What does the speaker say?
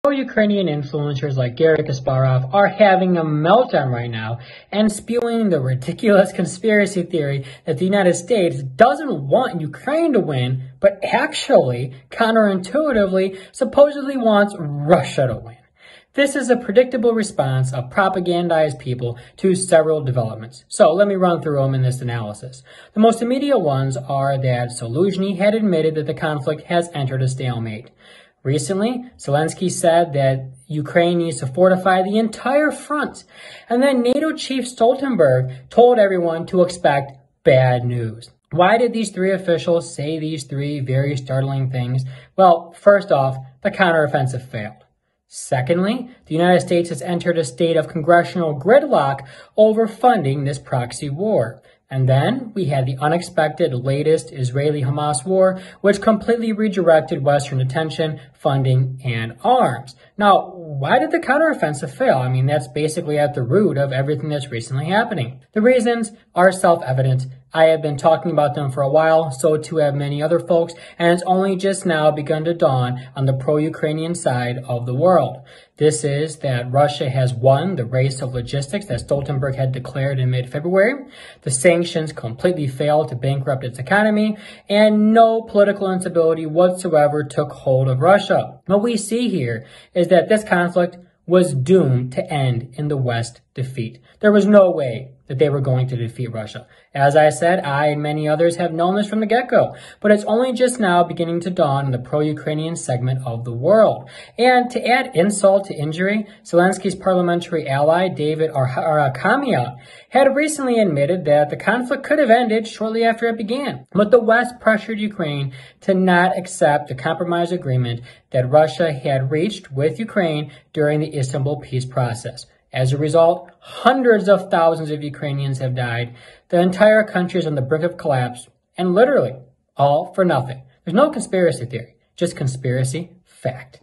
Pro-Ukrainian influencers like Garry Kasparov are having a meltdown right now and spewing the ridiculous conspiracy theory that the United States doesn't want Ukraine to win, but actually, counterintuitively, supposedly wants Russia to win. This is a predictable response of propagandized people to several developments. So let me run through them in this analysis. The most immediate ones are that Zelensky had admitted that the conflict has entered a stalemate. Recently, Zelensky said that Ukraine needs to fortify the entire front. And then NATO Chief Stoltenberg told everyone to expect bad news. Why did these three officials say these three very startling things? Well, first off, the counteroffensive failed. Secondly, the United States has entered a state of congressional gridlock over funding this proxy war. And then we had the unexpected latest Israeli-Hamas war, which completely redirected Western attention, funding, and arms. Now, why did the counteroffensive fail? I mean, that's basically at the root of everything that's recently happening. The reasons are self-evident. I have been talking about them for a while, so too have many other folks, and it's only just now begun to dawn on the pro-Ukrainian side of the world. This is that Russia has won the race of logistics that Stoltenberg had declared in mid-February. The sanctions completely failed to bankrupt its economy, and no political instability whatsoever took hold of Russia. What we see here is that this conflict was doomed to end in the West defeat. There was no way that they were going to defeat Russia. As I said, I and many others have known this from the get-go, but it's only just now beginning to dawn in the pro-Ukrainian segment of the world. And to add insult to injury, Zelensky's parliamentary ally, David Arkamia, had recently admitted that the conflict could have ended shortly after it began. But the West pressured Ukraine to not accept the compromise agreement that Russia had reached with Ukraine during the Istanbul peace process. As a result, hundreds of thousands of Ukrainians have died. The entire country is on the brink of collapse, and literally, all for nothing. There's no conspiracy theory, just conspiracy fact.